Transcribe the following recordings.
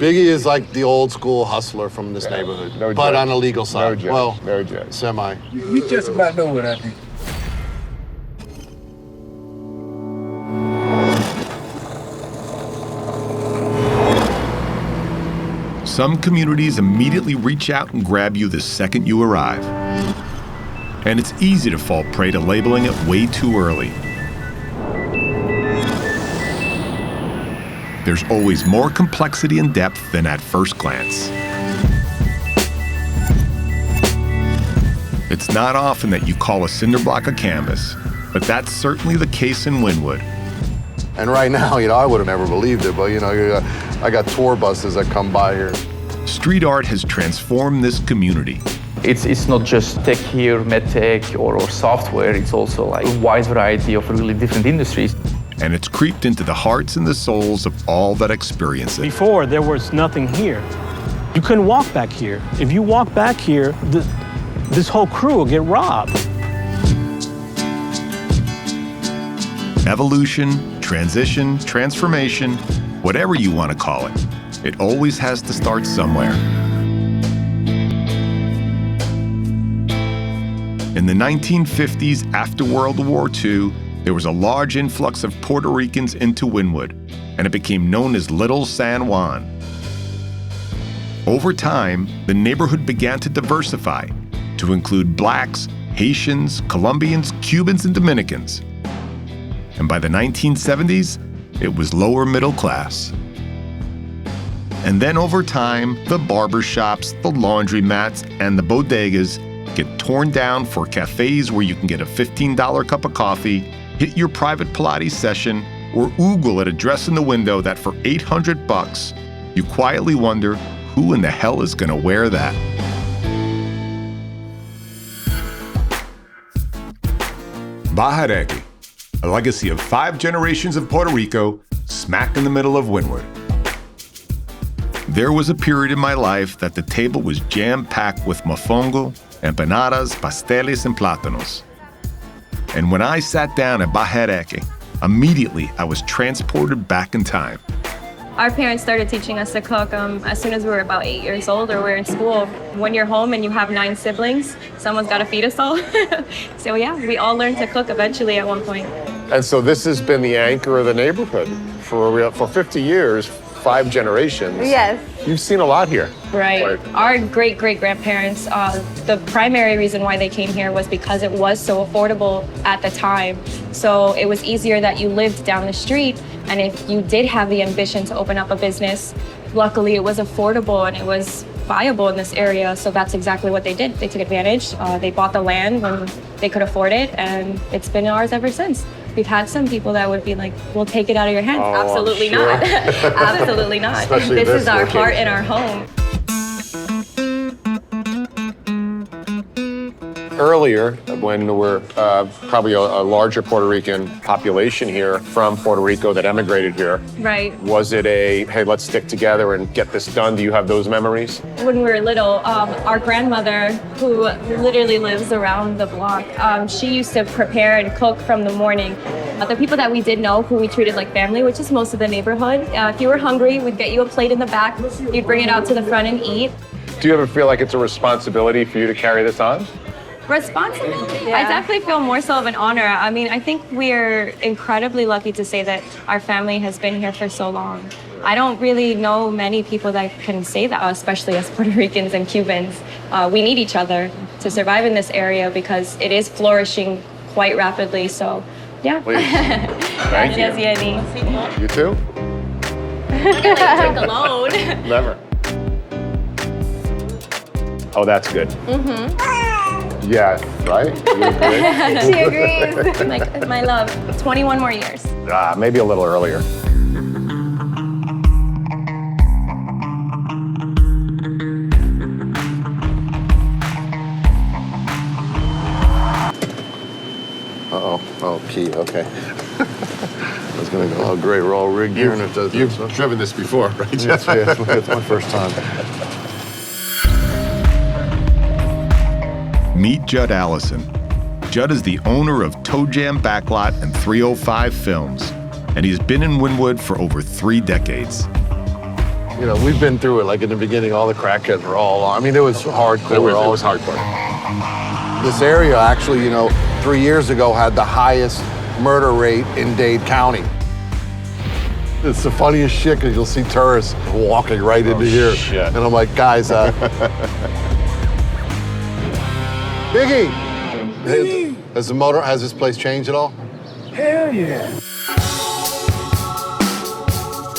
Biggie is like the old school hustler from this neighborhood, no but judge. on the legal side. No judge. Semi. You just about know what I do. Some communities immediately reach out and grab you the second you arrive. And it's easy to fall prey to labeling it way too early. There's always more complexity and depth than at first glance. It's not often that you call a cinder block a canvas, but that's certainly the case in Wynwood. And right now, I would have never believed it, but I got tour buses that come by here. Street art has transformed this community. It's not just tech here, medtech or software, it's also like a wide variety of really different industries. And it's creeped into the hearts and the souls of all that experience it. Before, there was nothing here. You couldn't walk back here. If you walk back here, this whole crew will get robbed. Evolution, transition, transformation, whatever you want to call it, it always has to start somewhere. In the 1950s, after World War II, there was a large influx of Puerto Ricans into Wynwood, and it became known as Little San Juan. Over time, the neighborhood began to diversify to include blacks, Haitians, Colombians, Cubans, and Dominicans. And by the 1970s, it was lower middle class. And then over time, the barber shops, the laundromats, and the bodegas get torn down for cafes where you can get a $15 cup of coffee, hit your private Pilates session, or oogle at a dress in the window that for $800, you quietly wonder who in the hell is gonna wear that? Baja Daqing, a legacy of 5 generations of Puerto Rico, smack in the middle of Wynwood. There was a period in my life that the table was jam-packed with mofongo, empanadas, pasteles, and plátanos. And when I sat down at Baja Daqing, immediately I was transported back in time. Our parents started teaching us to cook as soon as we were about 8 years old or we're in school. When you're home and you have 9 siblings, someone's got to feed us all. So yeah, we all learned to cook eventually at one point. And so this has been the anchor of the neighborhood for 50 years, 5 generations. Yes. You've seen a lot here. Right. Our great-great-grandparents, the primary reason why they came here was because it was so affordable at the time. So it was easier that you lived down the street, and if you did have the ambition to open up a business, luckily it was affordable and it was viable in this area. So that's exactly what they did. They took advantage. They bought the land when they could afford it, and it's been ours ever since. We've had some people that would be like, we'll take it out of your hands. Oh, Absolutely sure. not. Absolutely not. Especially this is our location. heart and our home. Earlier, when there were probably a larger Puerto Rican population here from Puerto Rico that emigrated here, Right. was it a, hey, let's stick together and get this done? Do you have those memories? When we were little, our grandmother, who literally lives around the block, she used to prepare and cook from the morning. The people that we did know, who we treated like family, which is most of the neighborhood, if you were hungry, we'd get you a plate in the back, you'd bring it out to the front and eat. Do you ever feel like it's a responsibility for you to carry this on? Responsibility? Yeah. I definitely feel more so of an honor. I mean, I think we're incredibly lucky to say that our family has been here for so long. I don't really know many people that can say that, especially as Puerto Ricans and Cubans. We need each other to survive in this area because it is flourishing quite rapidly. So, yeah. Please. Thank you. You too? I can like drink alone. Never. Oh, that's good. Yeah, right? You agree? She agrees. Like, my love, 21 more years. Maybe a little earlier. Oh, key, okay. I was gonna go, oh, great, we're all rigged here and it does You've this. driven this before, right? Yes, it's my first time. Meet Judd Allison. Judd is the owner of Toe Jam Backlot and 305 Films, and he's been in Wynwood for over 3 decades. You know, we've been through it. Like in the beginning, all the crackheads were all, I mean, it was hardcore. It was hardcore. This area actually, you know, 3 years ago had the highest murder rate in Dade County. It's the funniest shit because you'll see tourists walking right into here. Shit. And I'm like, guys, Biggie! Has this place changed at all? Hell yeah.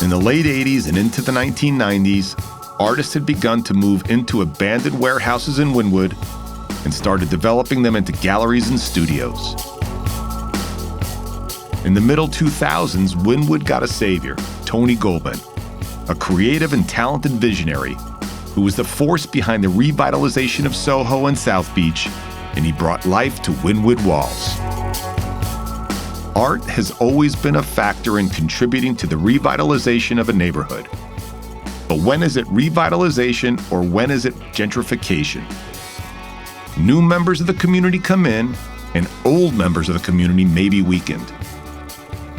In the late 80s and into the 1990s, artists had begun to move into abandoned warehouses in Wynwood and started developing them into galleries and studios. In the middle 2000s, Wynwood got a savior, Tony Goldman, a creative and talented visionary who was the force behind the revitalization of Soho and South Beach, and he brought life to Wynwood walls. Art has always been a factor in contributing to the revitalization of a neighborhood. But when is it revitalization or when is it gentrification? New members of the community come in, and old members of the community may be weakened.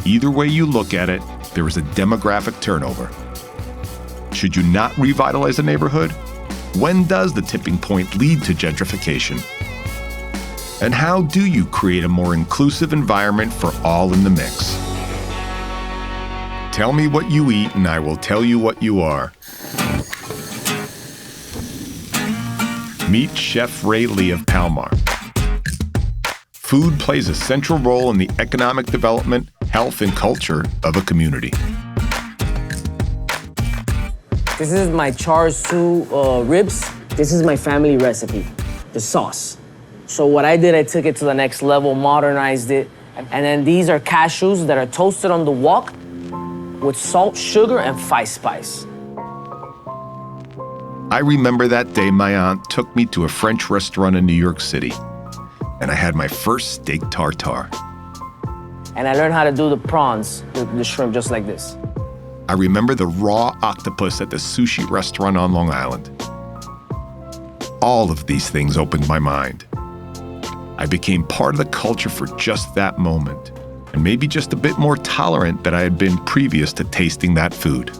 Either way you look at it, there is a demographic turnover. Should you not revitalize a neighborhood? When does the tipping point lead to gentrification? And how do you create a more inclusive environment for all in the mix? Tell me what you eat and I will tell you what you are. Meet Chef Ray Lee of Palmar. Food plays a central role in the economic development, health, and culture of a community. This is my char siu ribs. This is my family recipe, the sauce. So what I did, I took it to the next level, modernized it. And then these are cashews that are toasted on the wok with salt, sugar, and 5 spice. I remember that day my aunt took me to a French restaurant in New York City, and I had my first steak tartare. And I learned how to do the prawns, the shrimp, just like this. I remember the raw octopus at the sushi restaurant on Long Island. All of these things opened my mind. I became part of the culture for just that moment, and maybe just a bit more tolerant than I had been previous to tasting that food.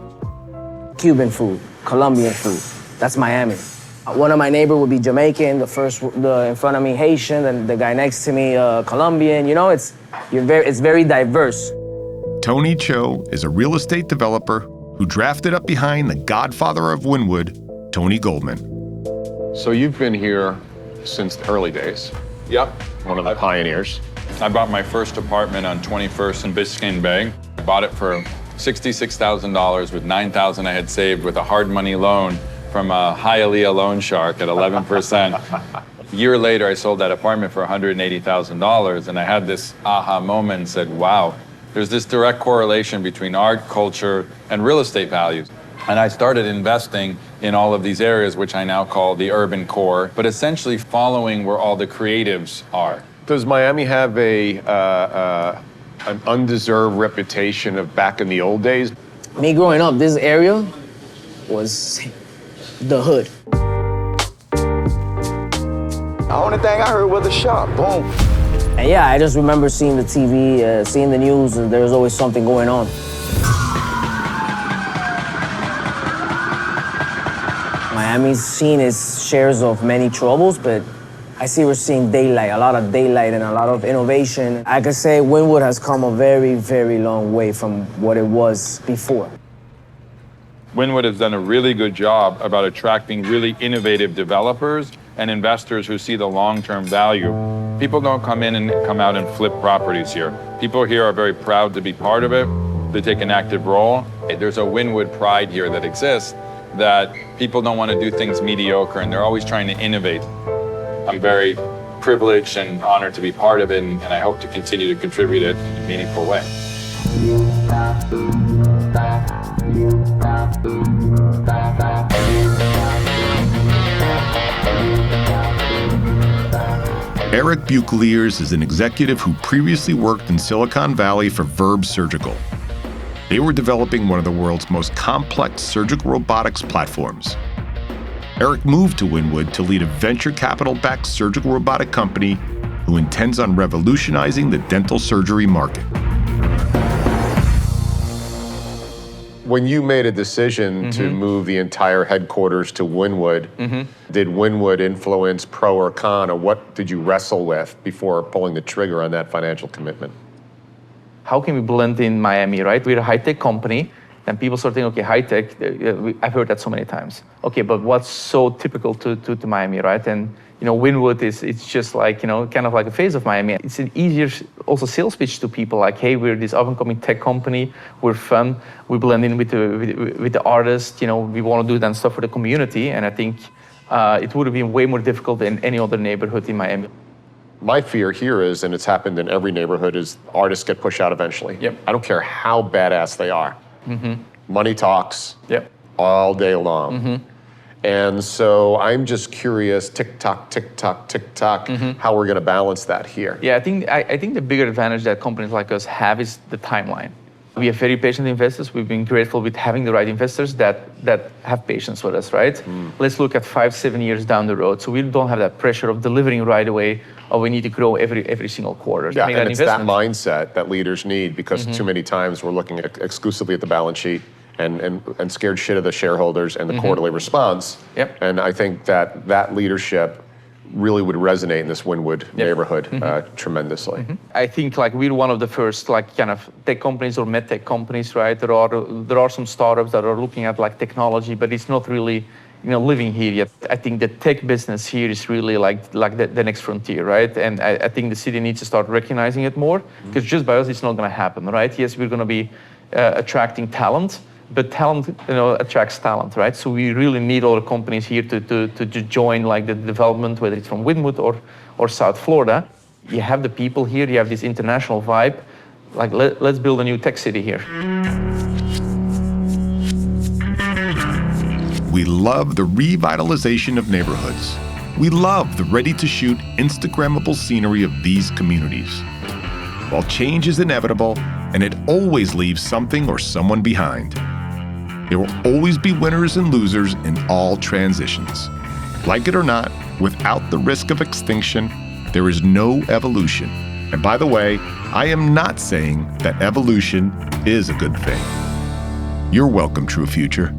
Cuban food, Colombian food, that's Miami. One of my neighbors would be Jamaican, the in front of me Haitian, and the guy next to me Colombian. You know, it's very diverse. Tony Cho is a real estate developer who drafted up behind the godfather of Wynwood, Tony Goldman. So you've been here since the early days. Yep. One of the pioneers. I bought my first apartment on 21st and Biscayne Bay. I bought it for $66,000 with $9,000 I had saved with a hard money loan from a Hialeah loan shark at 11%. A year later, I sold that apartment for $180,000, and I had this aha moment and said, wow, there's this direct correlation between art, culture, and real estate values. And I started investing in all of these areas, which I now call the urban core, but essentially following where all the creatives are. Does Miami have an undeserved reputation of back in the old days? Me growing up, this area was the hood. The only thing I heard was the shop. Boom. And yeah, I just remember seeing the TV, seeing the news, and there was always something going on. Miami's scene is shares of many troubles, but I see we're seeing daylight, a lot of daylight and a lot of innovation. I could say Wynwood has come a very, very long way from what it was before. Wynwood has done a really good job about attracting really innovative developers and investors who see the long-term value. People don't come in and come out and flip properties here. People here are very proud to be part of it. They take an active role. There's a Wynwood pride here that exists, that people don't want to do things mediocre and they're always trying to innovate. I'm very privileged and honored to be part of it, and I hope to continue to contribute it in a meaningful way. Eric Buchal is an executive who previously worked in Silicon Valley for Verb Surgical. They were developing one of the world's most complex surgical robotics platforms. Eric moved to Wynwood to lead a venture capital-backed surgical robotic company who intends on revolutionizing the dental surgery market. When you made a decision to move the entire headquarters to Wynwood, did Wynwood influence pro or con, or what did you wrestle with before pulling the trigger on that financial commitment? How can we blend in Miami, right? We're a high-tech company, and people start thinking, okay, high-tech, I've heard that so many times. Okay, but what's so typical to Miami, right? And Wynwood it's just like, kind of like a face of Miami. It's an easier also sales pitch to people, like, hey, we're this up-and-coming tech company, we're fun, we blend in with the artists, we want to do that stuff for the community, and I think it would have been way more difficult than any other neighborhood in Miami. My fear here is, and it's happened in every neighborhood, is artists get pushed out eventually. Yep. I don't care how badass they are. Money talks all day long. And so I'm just curious, tick tock, how we're going to balance that here. Yeah, I think the bigger advantage that companies like us have is the timeline. We have very patient investors. We've been grateful with having the right investors that have patience with us, right? Let's look at 5-7 years down the road. So we don't have that pressure of delivering right away, or we need to grow every single quarter. Yeah, and it's that mindset that leaders need, because too many times we're looking exclusively at the balance sheet and scared shit of the shareholders and the quarterly response. Yep. And I think that leadership really would resonate in this Wynwood neighborhood tremendously. I think like we're one of the first like kind of tech companies or med tech companies, right? There are some startups that are looking at like technology, but it's not really living here yet. I think the tech business here is really like the next frontier, right? And I think the city needs to start recognizing it more, because just by us it's not going to happen, right? Yes, we're going to be attracting talent, but talent attracts talent, right? So we really need all the companies here to join like the development, whether it's from Wynwood or South Florida. You have the people here, you have this international vibe. Like let's build a new tech city here. We love the revitalization of neighborhoods. We love the ready-to-shoot Instagrammable scenery of these communities. While change is inevitable, and it always leaves something or someone behind, there will always be winners and losers in all transitions. Like it or not, without the risk of extinction, there is no evolution. And by the way, I am not saying that evolution is a good thing. You're welcome, True Future.